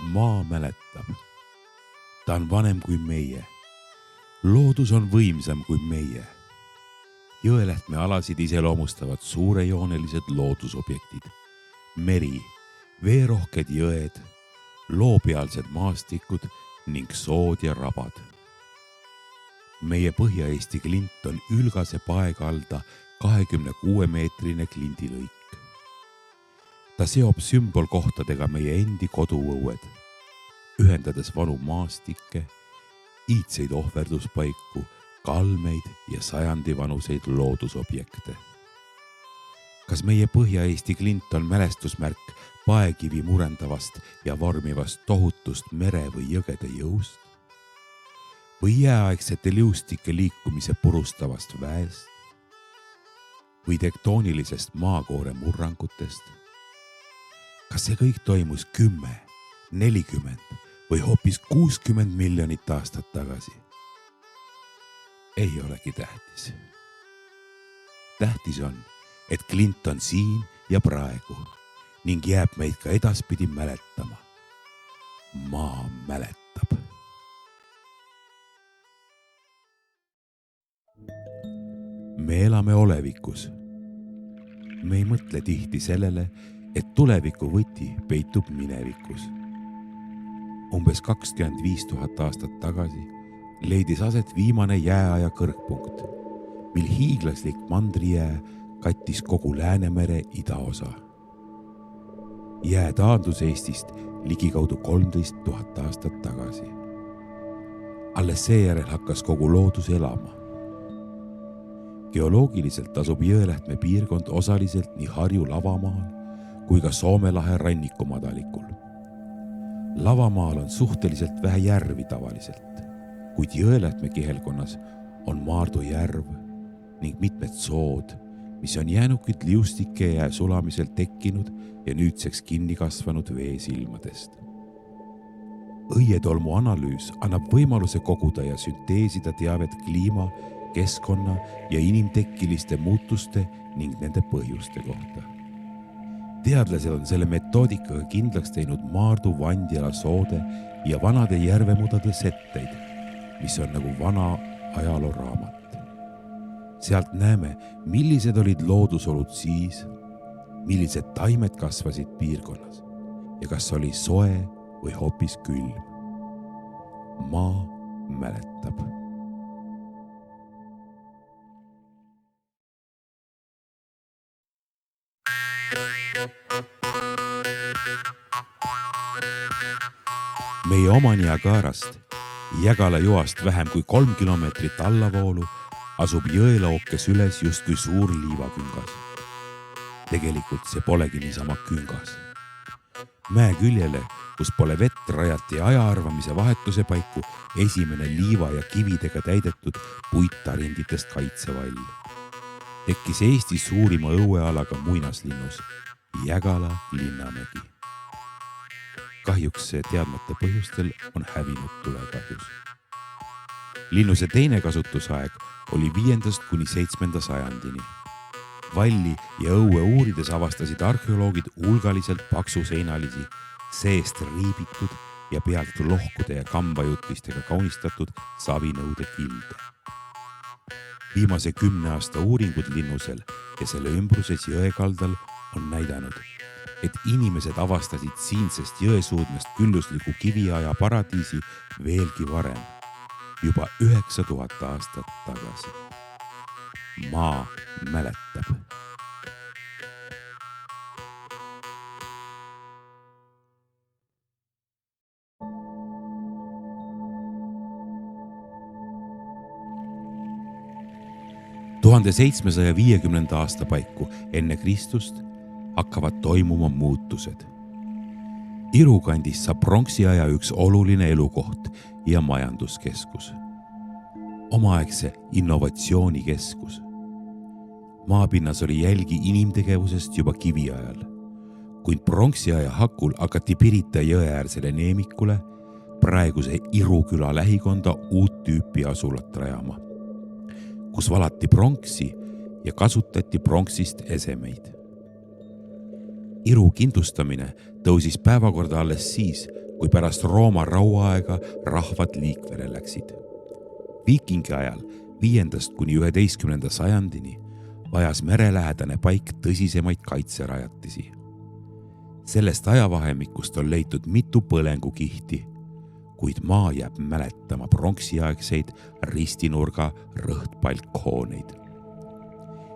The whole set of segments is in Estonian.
Maa mäletab. Ta on vanem kui meie. Loodus on võimsam kui meie. Jõelähtme alasid iseloomustavad suurejoonelised loodusobjektid. Meri, veerohked jõed, loopealsed maastikud ning sood ja rabad. Meie Põhja-Eesti klint on ülgase paegalda 26-meetrine klindilõik. Ta seob sümbolkohtadega meie endi koduõued, ühendades vanu maastikke, iidseid ohverduspaiku, kalmeid ja sajandivanuseid loodusobjekte. Kas meie Põhja-Eesti klint on mälestusmärk paekivi murendavast ja vormivast tohutust mere või jõgede jõust? Või jääaegsete liustike liikumise purustavast väest? Või tektoonilisest maakoore murrangutest? Kas see kõik toimus 10, 40 või hoopis 60 miljonit aastat tagasi? Ei olegi tähtis. Tähtis on, et klint on siin ja praegu ning jääb meid ka edaspidi mäletama. Maa mäletab. Me elame olevikus. Me ei mõtle tihti sellele, et tuleviku võti peitub minevikus. Umbes 25 000 aastat tagasi leidis aset viimane jääaja kõrgpunkt, mil hiiglaslik mandrijää kattis kogu Läänemere idaosa. Jää taandus Eestist ligikaudu 13 000 aastat tagasi. Alles seejärel hakkas kogu loodus elama. Geoloogiliselt asub Jõelähtme piirkond osaliselt nii Harju lavamaal kui ka Soome lahe rannikumadalikul. Lavamaal on suhteliselt vähe järvi tavaliselt, kuid Jõelähtme kihelkonnas on Maardu järv ning mitmed sood, mis on jäänukid liustike jää sulamisel tekkinud ja nüüdseks kinni kasvanud veesilmadest. Õietolmu analüüs annab võimaluse koguda ja sünteesida teavet kliima, keskkonna ja inimtekkiliste muutuste ning nende põhjuste kohta. Teadlased on selle metoodikaga kindlaks teinud Maardu Vandjala soode ja vanade järvemudade setteid, mis on nagu vana ajalooraamat. Sealt näeme, millised olid loodusolud siis, millised taimed kasvasid piirkonnas ja kas oli soe või hoopis külm. Maa mäletab. Meie oma Niagarast, Jägala joast vähem kui 3 kilomeetrit allavoolu, asub jõelooke süles justkui suur liivaküngas. Tegelikult see polegi niisama küngas. Mäe küljele, kus pole vett, rajati ajaarvamise vahetuse paiku esimene liiva ja kividega täidetud puittarinditest kaitsevall. Tekkis Eesti suurima õuealaga muinaslinnus, Jägala linnamägi. Kahjuks see teadmata põhjustel on hävinud tulekahjus. Linnuse teine kasutusaeg oli 5. kuni 7. sajandini. Valli ja õue uurides avastasid arheoloogid hulgaliselt paksuseinalisi, seest riibitud ja pealt lohkude ja kambajutlistega kaunistatud savinõude kilde. Viimase 10 aasta uuringud linnusel ja selle ümbruses jõekaldal on näidanud, et inimesed avastasid siinsest jõesuudmest küllusliku kiviaja paradiisi veelgi varem, juba 9000 aastat tagasi. Maa mäletab. Tuhande 750. aasta paiku enne Kristust hakkavad toimuma muutused. Iru kandis saab pronksiaja üks oluline elukoht ja majanduskeskus. Omaaegse innovatsioonikeskus. Maapinnas oli jälgi inimtegevusest juba kiviajal, kuid pronksiaja hakul hakati Pirita jõeäärsele neemikule, praeguse Iru küla lähikonda uut tüüpi asulat rajama, kus valati pronksi ja kasutati pronksist esemeid. Iru kindlustamine tõusis päevakorda alles siis, kui pärast Rooma rauaaega rahvad liikvele läksid. Viikingi ajal 5. kuni 11. sajandini vajas merelähedane paik tõsisemaid kaitserajatisi. Sellest ajavahemikust on leitud mitu põlengukihti, kuid maa jääb mäletama pronksiaegseid ristinurga rõhtpalkhooneid.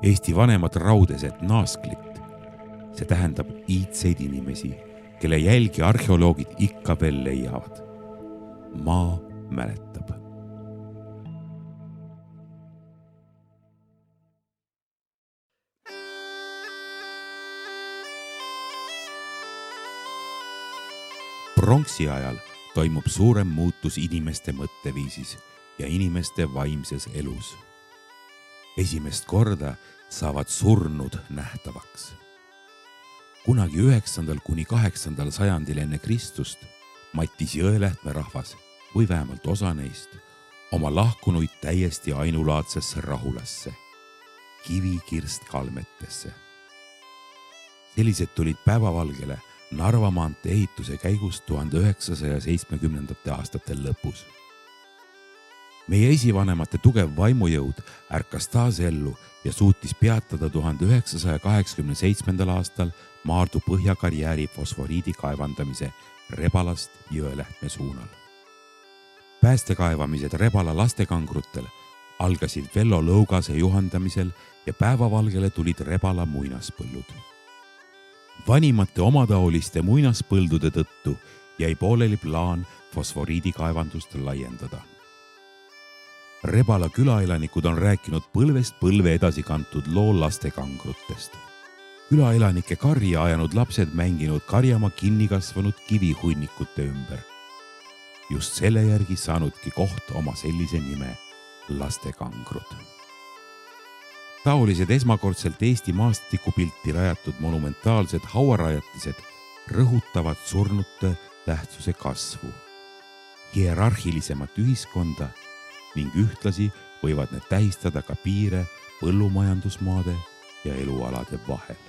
Eesti vanemad raudesed naasklit, see tähendab iidseid inimesi, kelle jälgi arheoloogid ikka veel leiavad. Maa mäletab. Pronksi ajal toimub suurem muutus inimeste mõtteviisis ja inimeste vaimses elus. Esimest korda saavad surnud nähtavaks. Kunagi 9. kuni 8. sajandil enne Kristust mattis Jõelähtme rahvas, või vähemalt osa neist, oma lahkunuid täiesti ainulaadsesse rahulasse, kivikirstkalmetesse. Sellised tulid päevavalgele Narva maantee ehituse käigus 1970. aastatel lõpus. Meie esivanemate tugev vaimujõud ärkas taas ellu ja suutis peatada 1987. aastal Maardu põhjakarjääri fosforiidi kaevandamise Rebalast Jõelähtme suunal. Päästekaevamised Rebala lastekangrutel algasid Vello Lõugase juhendamisel ja päevavalgele tulid Rebala muinaspõllud. Vanimate omataoliste muinaspõldude tõttu jäi pooleli plaan fosforiidikaevandust laiendada. Rebala külaelanikud on rääkinud põlvest põlve edasi kantud loo lastekangrutest. Külaelanike karja ajanud lapsed mänginud karjamaa kinni kasvanud kivihunnikute ümber. Just selle järgi saanudki koht oma sellise nime lastekangrud. Taolised esmakordselt Eesti maastikupilti rajatud monumentaalsed hauarajatised rõhutavad surnute tähtsuse kasvu, hierarhilisemat ühiskonda ning ühtlasi võivad need tähistada ka piire põllumajandusmaade ja elualade vahel.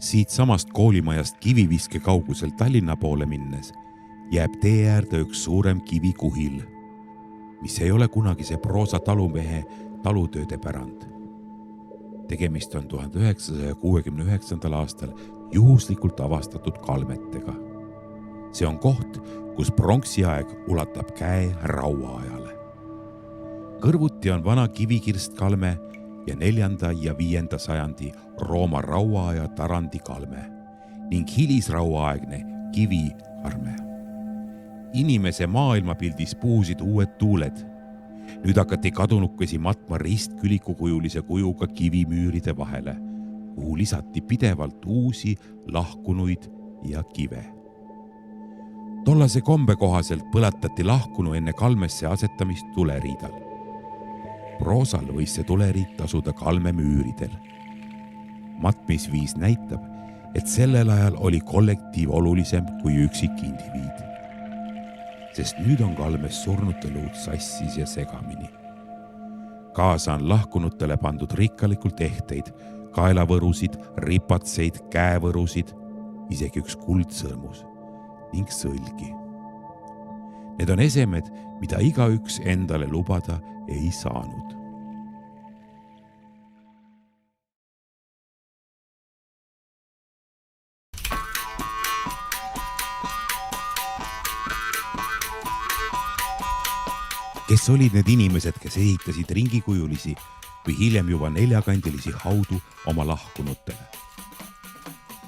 Siit samast koolimajast kiviviske kaugusel Tallinna poole minnes jääb tee äärde üks suurem kivikuhil, mis ei ole kunagise proosa talumehe talutööde pärand. Tegemist on 1969. aastal juhuslikult avastatud kalmetega. See on koht, kus pronksiaeg ulatab käe rauaajale. Kõrvuti on vana kivikirstkalme ja 4. ja 5. sajandi Rooma rauaaja tarandikalme ning hilisrauaaegne kivikarme. Inimese maailmapildis puhusid uued tuuled. Nüüd hakati kadunukesi matma ristkülikukujulise kujuga kivimüüride vahele, kuhu lisati pidevalt uusi lahkunuid ja kive. Tollase kombe kohaselt põlatati lahkunu enne kalmesse asetamist tuleriidal. Proosal võis see tuleriit asuda kalmemüüridel. Matmisviis näitab, et sellel ajal oli kollektiiv olulisem kui üksik indiviid. Sest nüüd on kalmes surnute luud sassis ja segamini. Kaasa on lahkunutele pandud rikkalikult ehteid, kaelavõrusid, ripatseid, käevõrusid, isegi üks kuldsõrmus ning sõlgi. Need on esemed, mida igaüks endale lubada ei saanud. Kes olid need inimesed, kes ehitasid ringikujulisi või hiljem juba 4-kandilisi haudu oma lahkunutele?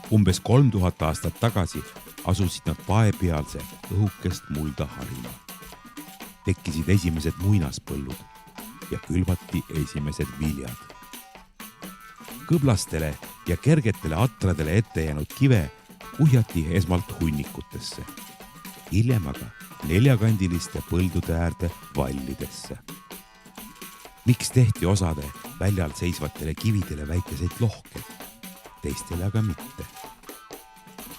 Umbes 3000 aastat tagasi asusid nad paepealse õhukest mulda harima. Tekkisid esimesed muinaspõllud ja külvati esimesed viljad. Kõblastele ja kergetele atradele ette jäänud kive kuhjati esmalt hunnikutesse, hiljem aga 4-kandiliste põldude äärde vallidesse. Miks tehti osade väljal seisvatele kividele väikeseid lohked, teistele aga mitte?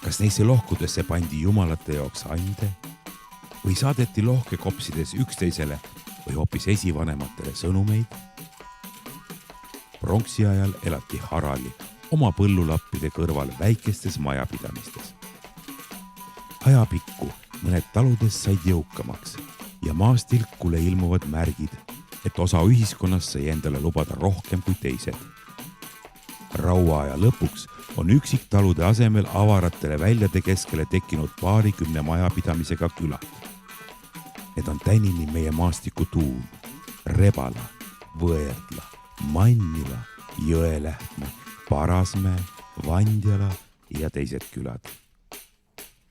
Kas neisse lohkudesse pandi jumalate jaoks ande või saadeti lohkekopsides üksteisele või hoopis esivanematele sõnumeid. Pronksi ajal elati harali oma põllulappide kõrval väikestes majapidamistes. Ajapikku mõned taludest said jõukamaks ja maastilkule ilmuvad märgid, et osa ühiskonnast sai endale lubada rohkem kui teised. Rauaaja lõpuks on üksiktalude asemel avaratele väljade keskele tekkinud paarikümne majapidamisega külad. Need on tänini meie maastiku tuum: Rebala, Võerdla, Mannila, Jõelähtme, Parasmäe, Vandjala ja teised külad.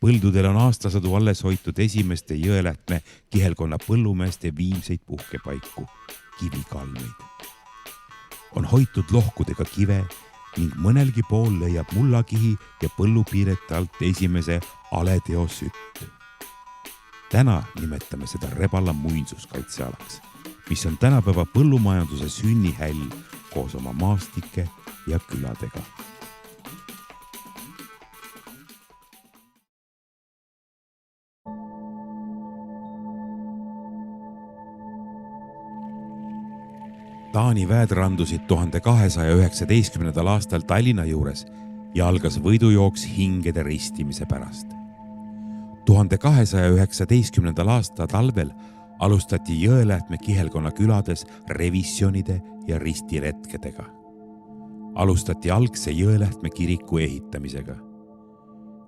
Põldudel on aastasadu alles hoitud esimeste Jõelähtme kihelkonna põllumeeste viimseid puhkepaiku, kivikalmeid. On hoitud lohkudega kive ning mõnelgi pool leiab mullakihi ja põllupiirete alt esimese aleteo sütt. Täna nimetame seda Rebala muinsuskaitsealaks, mis on tänapäeva põllumajanduse sünnihäll koos oma maastike ja küladega. Taani väed randusid 1219. aastal Tallinna juures ja algas võidujooks hingede ristimise pärast. 1219. aasta talvel alustati Jõelähtme kihelkonna külades revisjonide ja ristiretkedega. Alustati algse Jõelähtme kiriku ehitamisega.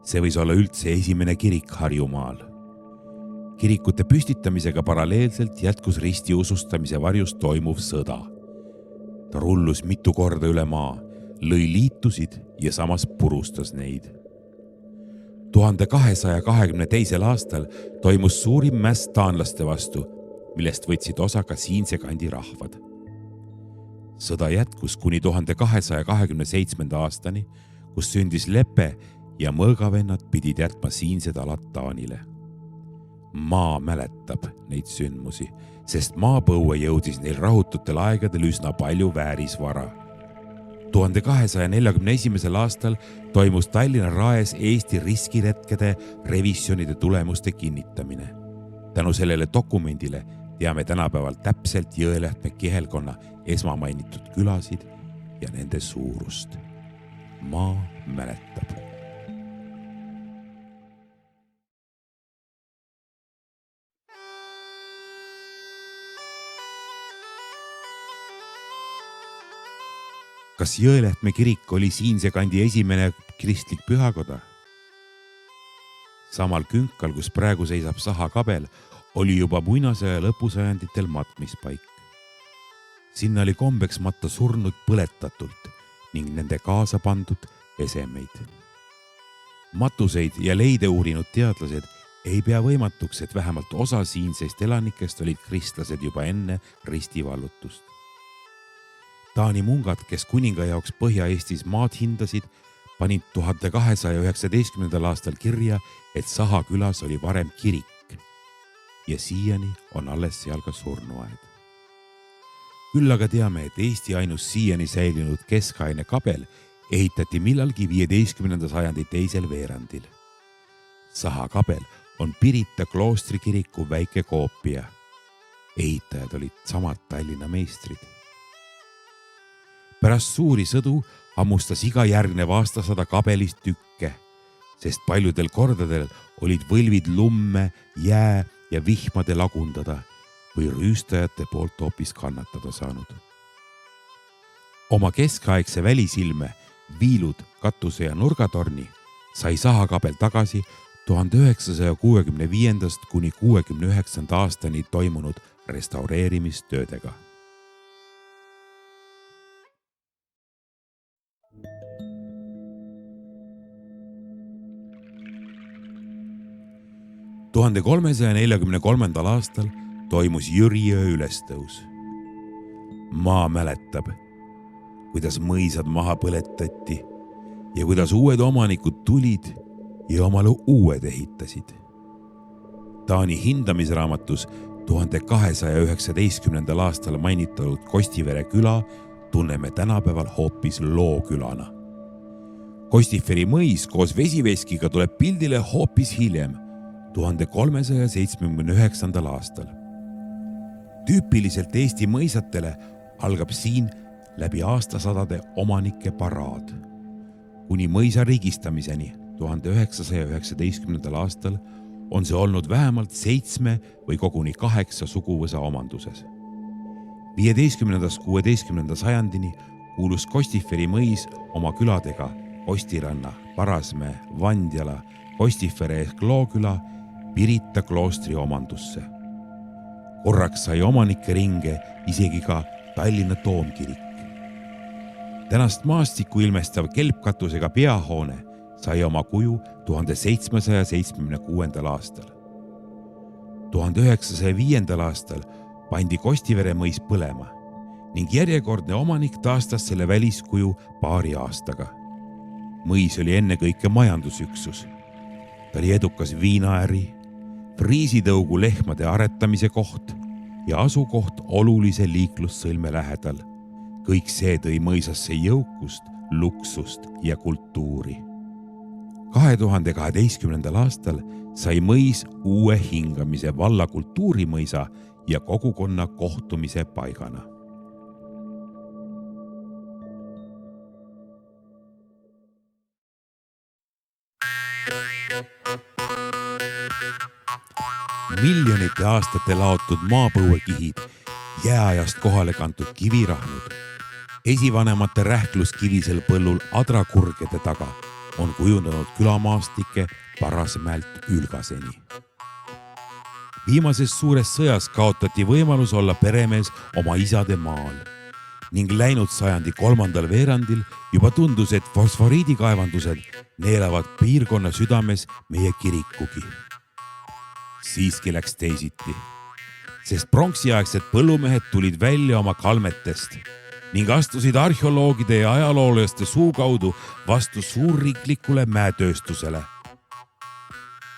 See võis olla üldse esimene kirik Harjumaal. Kirikute püstitamisega paralleelselt jätkus ristiusustamise varjus toimuv sõda. Ta rullus mitu korda üle maa, lõi liitusid ja samas purustas neid. 1222. aastal toimus suurim mäss taanlaste vastu, millest võtsid osa ka siinse kandi rahvad. Sõda jätkus kuni 1227. aastani, kus sündis lepe ja mõõgavennad pidid jätma siinsed alad Taanile. Maa mäletab neid sündmusi, sest maapõue jõudis neil rahututel aegadel üsna palju väärisvara. 1241. aastal toimus Tallinna Raes Eesti riskiretkede revisjonide tulemuste kinnitamine. Tänu sellele dokumendile teame tänapäeval täpselt Jõelähtme kihelkonna esmamainitud külasid ja nende suurust. Maa mäletab. Kas Jõelähtme kirik oli siinse kandi esimene kristlik pühakoda? Samal künkal, kus praegu seisab sahakabel, oli juba muinasaja lõpusajanditel matmispaik. Sinna oli kombeks matta surnud põletatult ning nende kaasa pandud esemeid. Matuseid ja leide uurinud teadlased ei pea võimatuks, et vähemalt osa siinseist elanikest olid kristlased juba enne ristivallutust. Taani mungad, kes kuninga jaoks Põhja-Eestis maad hindasid, panid 1219. aastal kirja, et Saha külas oli varem kirik ja siiani on alles seal ka surnuaed. Küll aga teame, et Eesti ainus siiani säilinud keskaine kabel ehitati millalgi 15. sajandi teisel veerandil. Saha kabel on Pirita kloostrikiriku väike koopia. Ehitajad olid samad Tallinna meistrid. Pärast suuri sõdu hammustas iga järgnev aastasada kabelist tükke, sest paljudel kordadel olid võlvid lumme, jää ja vihmade lagundada või rüüstajate poolt hoopis kannatada saanud. Oma keskaegse välisilme, viilud, katuse ja nurgatorni sai sahakabel tagasi 1965. kuni 69. aastani toimunud restaureerimistöödega. Tuhande 343. aastal toimus Jürijõe ülestõus. Maa mäletab, kuidas mõisad maha põletati ja kuidas uued omanikud tulid ja omale uued ehitasid. Taani hindamisraamatus 1219. aastal mainitud Kostivere küla tunneme tänapäeval hoopis lookülana. Kostiferi mõis koos vesiveskiga tuleb pildile hoopis hiljem, 1379. aastal. Tüüpiliselt Eesti mõisatele algab siin läbi aastasadade omanike paraad. Kuni mõisa riigistamiseni 1919. aastal on see olnud vähemalt 7 või koguni 8 suguvõsa omanduses. 15.–16. sajandini kuulus Kostiferi mõis oma küladega Postiranna, Parasmäe, Vandjala, Kostifere ehk Looküla, Pirita kloostri omandusse. Korraks sai omanike ringe isegi ka Tallinna toomkirik. Tänast maastikku ilmestav kelpkatusega peahoone sai oma kuju 1776. aastal. 1905. aastal pandi Kostivere mõis põlema ning järjekordne omanik taastas selle väliskuju paari aastaga. Mõis oli ennekõike majandusüksus. Ta oli edukas viinaäri, friisitõugu lehmade aretamise koht ja asukoht olulise liiklussõlme lähedal. Kõik see tõi mõisasse jõukust, luksust ja kultuuri. 2012. aastal sai mõis uue hingamise valla kultuurimõisa ja kogukonna kohtumise paigana. Miljonite aastate laotud maapõuekihid, jääajast kohale kantud kivirahnud, esivanemate rähkluskivisel põllul adrakurgede taga on kujundanud külamaastike Parasmäelt Ülgaseni. Viimases suures sõjas kaotati võimalus olla peremees oma isade maal ning läinud sajandi 3. veerandil juba tundus, et fosforiidikaevandused neelavad piirkonna südames meie kirikugi. Siiski läks teisiti, sest pronksiaegsed põllumehed tulid välja oma kalmetest ning astusid arheoloogide ja ajaloolaste suu kaudu vastu suurriiklikule mäetööstusele.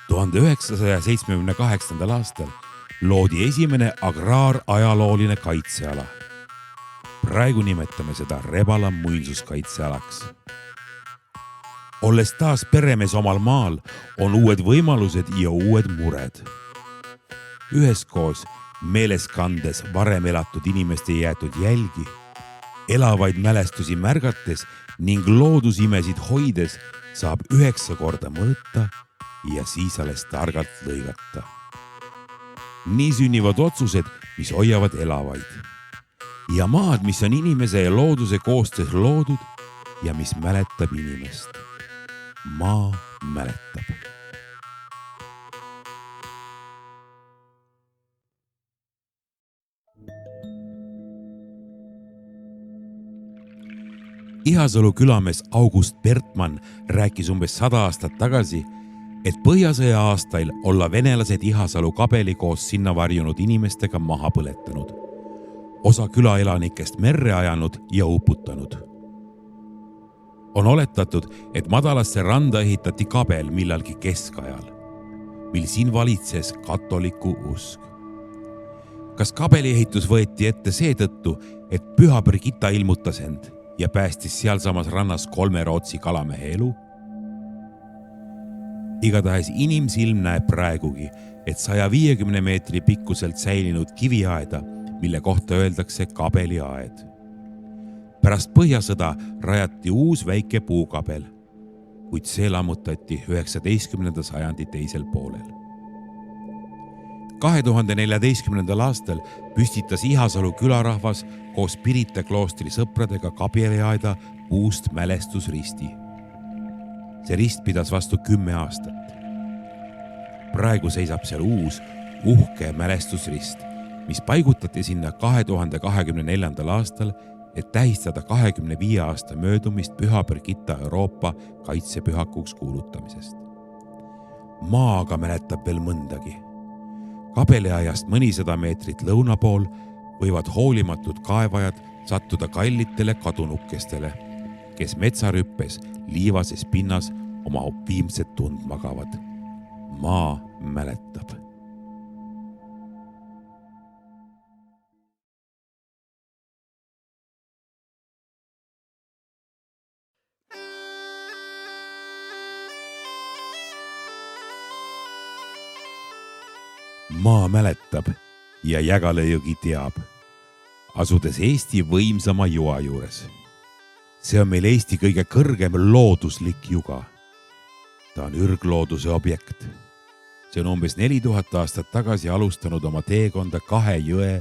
1978. aastal loodi esimene agraarajalooline kaitseala. Praegu nimetame seda Rebala muinsuskaitsealaks. Olles taas peremees omal maal, on uued võimalused ja uued mured. Üheskoos meeles kandes varem elatud inimeste jäetud jälgi, elavaid mälestusi märgates ning loodusimesid hoides saab 9 korda mõõta ja siis alles targalt lõigata. Nii sünnivad otsused, mis hoiavad elavaid. Ja maad, mis on inimese ja looduse koostöös loodud ja mis mäletab inimest. Maa mäletab. Ihasalu külamees August Bertmann rääkis umbes 100 aastat tagasi, et Põhjasõja aastail olla venelased Ihasalu kabeli koos sinna varjunud inimestega maha põletanud. Osa külaelanikest merre ajanud ja uputanud. On oletatud, et madalasse randa ehitati kabel millalgi keskajal, mil siin valitses katoliku usk. Kas kabeli ehitus võeti ette seetõttu, et Püha Brigitta ilmutas end ja päästis sealsamas rannas 3 Rootsi kalamehe elu? Igatahes inimsilm näeb praegugi, et 150 meetri pikkuselt säilinud kiviaeda, mille kohta öeldakse kabeliaed. Pärast Põhjasõda rajati uus väike puukabel, kuid see lammutati 19. sajandi teisel poolel. 2014. aastal püstitas Ihasalu külarahvas koos Pirita kloostri sõpradega kabeliaeda puust mälestusristi. See rist pidas vastu 10 aastat. Praegu seisab seal uus, uhke mälestusrist, mis paigutati sinna 2024. aastal, et tähistada 25 aasta möödumist Püha Brigitta Euroopa kaitsepühakuks kuulutamisest. Maa aga mäletab veel mõndagi. Kabeliaiast mõnisada meetrit lõuna pool võivad hoolimatud kaevajad sattuda kallitele kadunukestele, kes metsarüppes liivases pinnas oma viimset tund magavad. Maa mäletab. maa mäletab ja Jägala jõgi teab, asudes Eesti võimsama joa juures. See on meil Eesti kõige kõrgem looduslik juga. Ta on ürglooduse objekt. See on umbes 4000 aastat tagasi alustanud oma teekonda kahe jõe,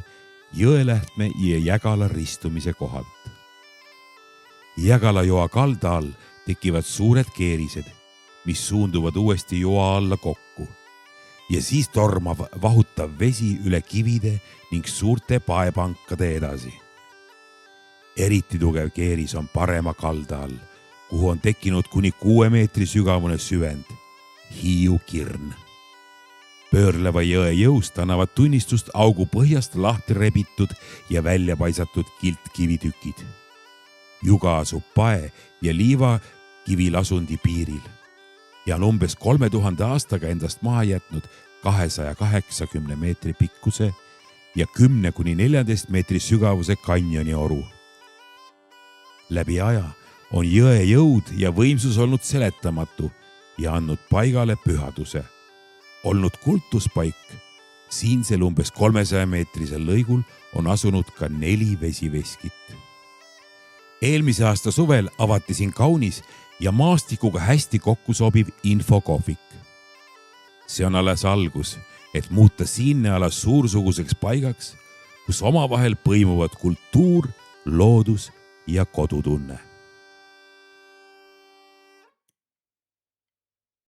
Jõelähtme ja Jägala ristumise kohalt. Jägala joa kalda all tekivad suured keerised, mis suunduvad uuesti joa alla kokku ja siis tormab vahutav vesi üle kivide ning suurte paepankade edasi. Eriti tugev keeris on parema kalda all, kuhu on tekkinud kuni 6 meetri sügavune süvend, Hiiu kirn. Pöörleva jõe jõust annavad tunnistust augu põhjast lahti rebitud ja välja paisatud kiltkivitükid. Juga asub pae ja liiva kivilasundi piiril ja on umbes 3000 aastaga endast maha jätnud 280 meetri pikkuse ja 10–14 meetri sügavuse kanjoni oru. Läbi aja on jõe jõud ja võimsus olnud seletamatu ja andnud paigale pühaduse. Olnud kultuspaik, siinsel umbes 300 meetrisel lõigul on asunud ka 4 vesiveskit. Eelmise aasta suvel avati siin kaunis ja maastikuga hästi kokku sobiv infokohvik. See on alles algus, et muuta siinne ala suursuguseks paigaks, kus omavahel põimuvad kultuur, loodus ja kodutunne.